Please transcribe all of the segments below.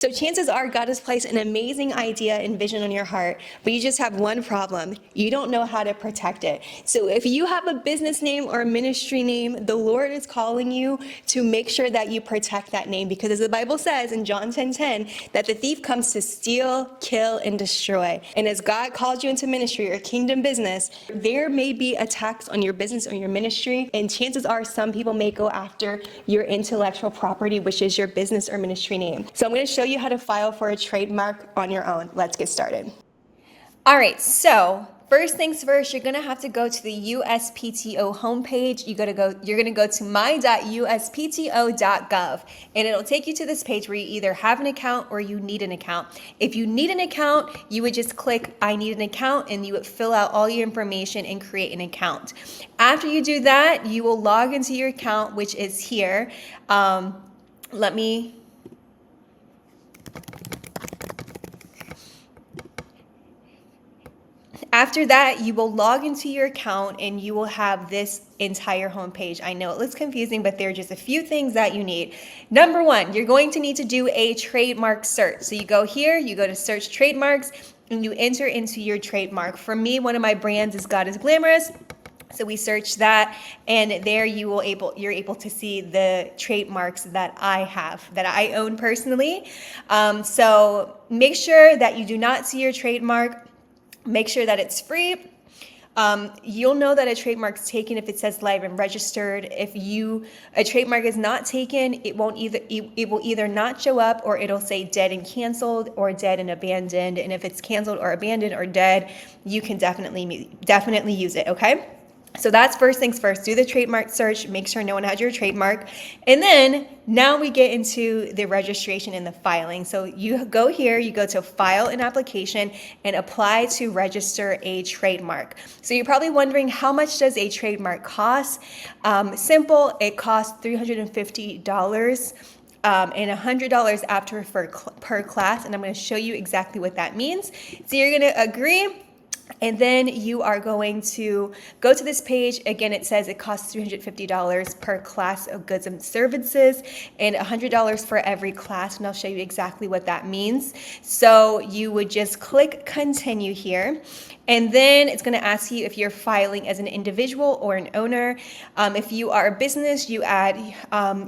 So chances are God has placed an amazing idea and vision on your heart, but you just have one problem. You don't know how to protect it. So if you have a business name or a ministry name, the Lord is calling you to make sure that you protect that name, because as the Bible says in John 10:10, that the thief comes to steal, kill, and destroy. And as God called you into ministry or kingdom business, there may be attacks on your business or your ministry, and chances are some people may go after your intellectual property, which is your business or ministry name. So I'm going to show you how to file for a trademark on your own. Let's get started. All right, so first things first, you're gonna have to go to the USPTO homepage. You're gonna go to my.uspto.gov, and it'll take you to this page where you either have an account or you need an account. If you need an account, you would just click I need an account, and you would fill out all your information and create an account. After you do that, you will log into your account, which is here. After that, you will log into your account and you will have this entire homepage. I know it looks confusing, but there are just a few things that you need. Number one, you're going to need to do a trademark search. So you go here, you go to search trademarks, and you enter into your trademark. For me, one of my brands is God is Glamorous. So we search that, and there you're able to see the trademarks that I have, that I own personally. So make sure that you do not see your trademark. Make sure that it's free. You'll know that a trademark's taken if it says live and registered. If a trademark is not taken, it will either not show up, or it'll say dead and canceled, or dead and abandoned. And if it's canceled or abandoned or dead, you can definitely use it, okay? So that's first things first. Do the trademark search, make sure no one has your trademark. And then now we get into the registration and the filing. So you go here, you go to file an application and apply to register a trademark. So you're probably wondering, how much does a trademark cost? Simple, it costs $350. And $100 after per class. And I'm going to show you exactly what that means. So you're going to agree. And then you are going to go to this page. Again, it says it costs $350 per class of goods and services, and $100 for every class. And I'll show you exactly what that means. So you would just click continue here. And then it's going to ask you if you're filing as an individual or an owner. If you are a business, you add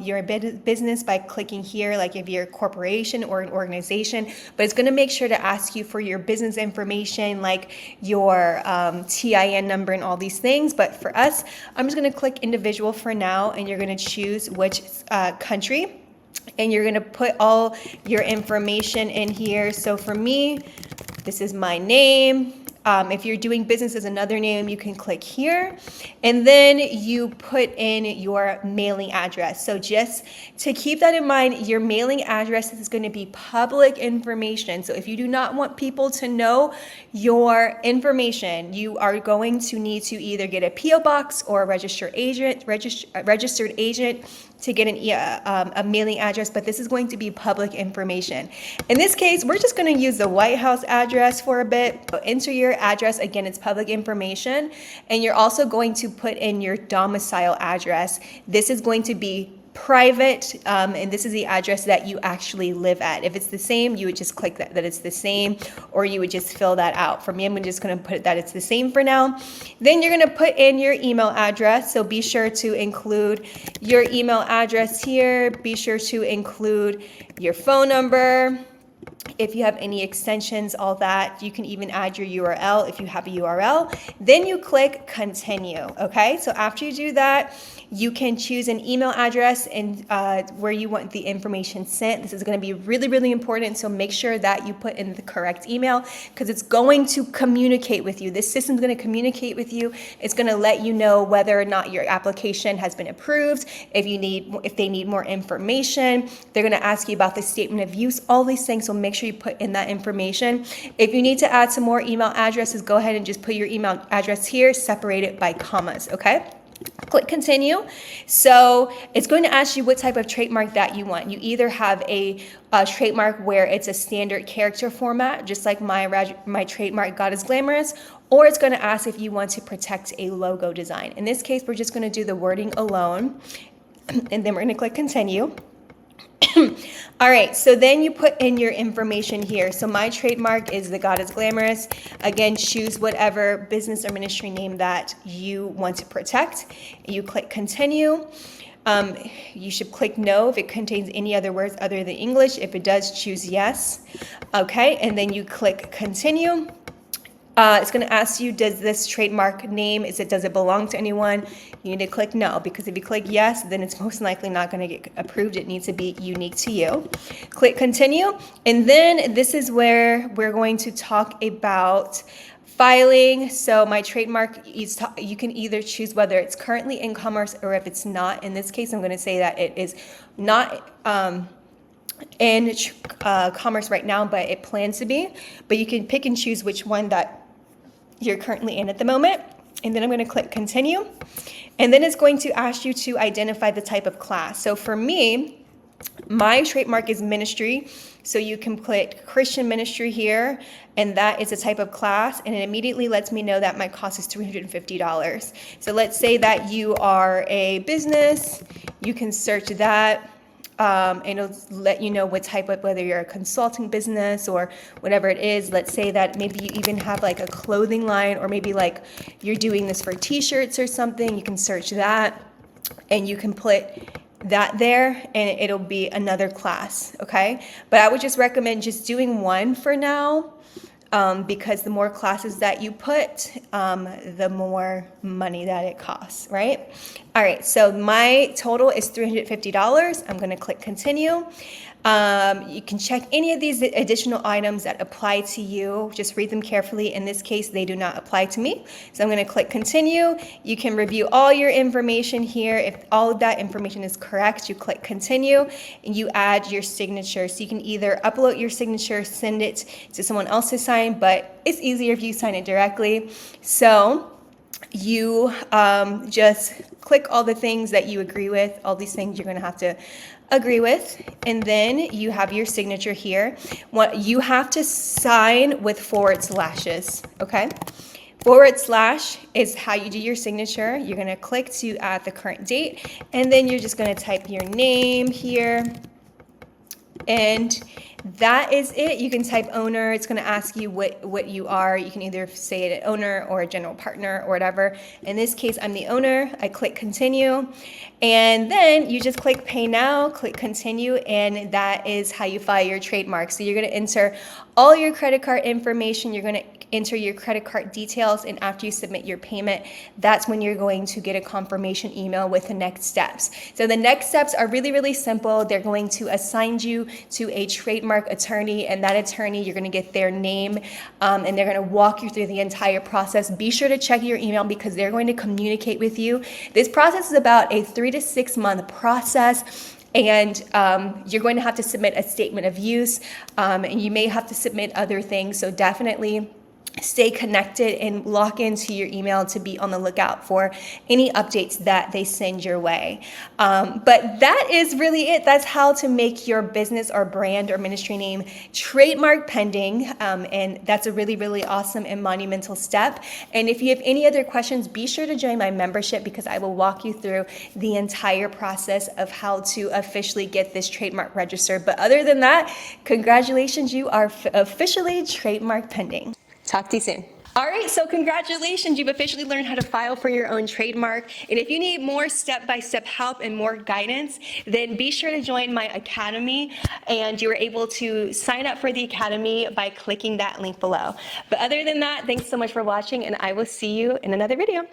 your business by clicking here, like if you're a corporation or an organization. But it's going to make sure to ask you for your business information, like your TIN number and all these things. But for us, I'm just going to click individual for now, and you're going to choose which country. And you're going to put all your information in here. So for me, this is my name. If you're doing business as another name, you can click here, and then you put in your mailing address. So just to keep that in mind, your mailing address is going to be public information. So if you do not want people to know your information, you are going to need to either get a PO box or a registered agent to get a mailing address, but this is going to be public information. In this case, we're just going to use the White House address for a bit. So enter your address. Again, it's public information, and you're also going to put in your domicile address. This is going to be private, and this is the address that you actually live at. If it's the same, you would just click that it's the same, or you would just fill that out. For me, I'm just going to put that it's the same for now. Then you're going to put in your email address. So be sure to include your email address here. Be sure to include your phone number. If you have any extensions, all that. You can even add your URL if you have a URL. Then you click continue, okay? So after you do that, you can choose an email address and where you want the information sent. This is going to be really, really important, so make sure that you put in the correct email, because it's going to communicate with you. This system's going to communicate with you. It's going to let you know whether or not your application has been approved, if they need more information. They're going to ask you about the statement of use, all these things, so make sure you put in that information. If you need to add some more email addresses, go ahead and just put your email address here, separate it by commas, okay? Click continue. So it's going to ask you what type of trademark that you want. You either have a trademark where it's a standard character format, just like my trademark God is Glamorous, or it's going to ask if you want to protect a logo design. In this case, we're just going to do the wording alone, and then we're going to click continue. All right, so then you put in your information here. So my trademark is The God is Glamorous. Again, choose whatever business or ministry name that you want to protect. You click continue. You should click no if it contains any other words other than English. If it does, choose yes. Okay, and then you click continue. It's going to ask you, does this trademark name, does it belong to anyone? You need to click no, because if you click yes, then it's most likely not going to get approved. It needs to be unique to you. Click continue. And then this is where we're going to talk about filing. So my trademark, you can either choose whether it's currently in commerce or if it's not. In this case, I'm going to say that it is not in commerce right now, but it plans to be. But you can pick and choose which one that you're currently in at the moment. And then I'm going to click continue. And then it's going to ask you to identify the type of class. So for me, my trademark is ministry. So you can click Christian ministry here, and that is a type of class. And it immediately lets me know that my cost is $350. So let's say that you are a business. You can search that. And it'll let you know what type of, whether you're a consulting business or whatever it is. Let's say that maybe you even have like a clothing line, or maybe like you're doing this for t-shirts or something. You can search that and you can put that there and it'll be another class, okay? But I would just recommend just doing one for now. Because the more classes that you put, the more money that it costs, right? All right, so my total is $350. I'm gonna click continue. You can check any of these additional items that apply to you. Just read them carefully. In this case, they do not apply to me. So I'm going to click continue. You can review all your information here. If all of that information is correct, you click continue and you add your signature. So you can either upload your signature, send it to someone else to sign, but it's easier if you sign it directly. So you just click all the things that you agree with. All these things you're going to have to agree with, and then you have your signature here. What you have to sign with forward slashes, okay? Forward slash is how you do your signature. You're going to click to add the current date, and then you're just going to type your name here, and that is it. You can type owner. It's going to ask you what you are. You can either say it an owner or a general partner or whatever. In this case, I'm the owner. I click continue. And then you just click pay now, click continue, and that is how you file your trademark. So you're going to enter all your credit card information. You're going to enter your credit card details, and after you submit your payment, that's when you're going to get a confirmation email with the next steps. So the next steps are really, really simple. They're going to assign you to a trademark attorney, and that attorney, you're going to get their name, and they're going to walk you through the entire process. Be sure to check your email because they're going to communicate with you. This process is about a 3 to 6 month process. And you're going to have to submit a statement of use, and you may have to submit other things. So definitely stay connected and lock into your email to be on the lookout for any updates that they send your way. But that is really it. That's how to make your business or brand or ministry name trademark pending. And that's a really, really awesome and monumental step. And if you have any other questions, be sure to join my membership because I will walk you through the entire process of how to officially get this trademark registered. But other than that, congratulations, you are officially trademark pending. Talk to you soon. All right, so congratulations, you've officially learned how to file for your own trademark. And if you need more step-by-step help and more guidance, then be sure to join my academy, and you're able to sign up for the academy by clicking that link below. But other than that, thanks so much for watching, and I will see you in another video.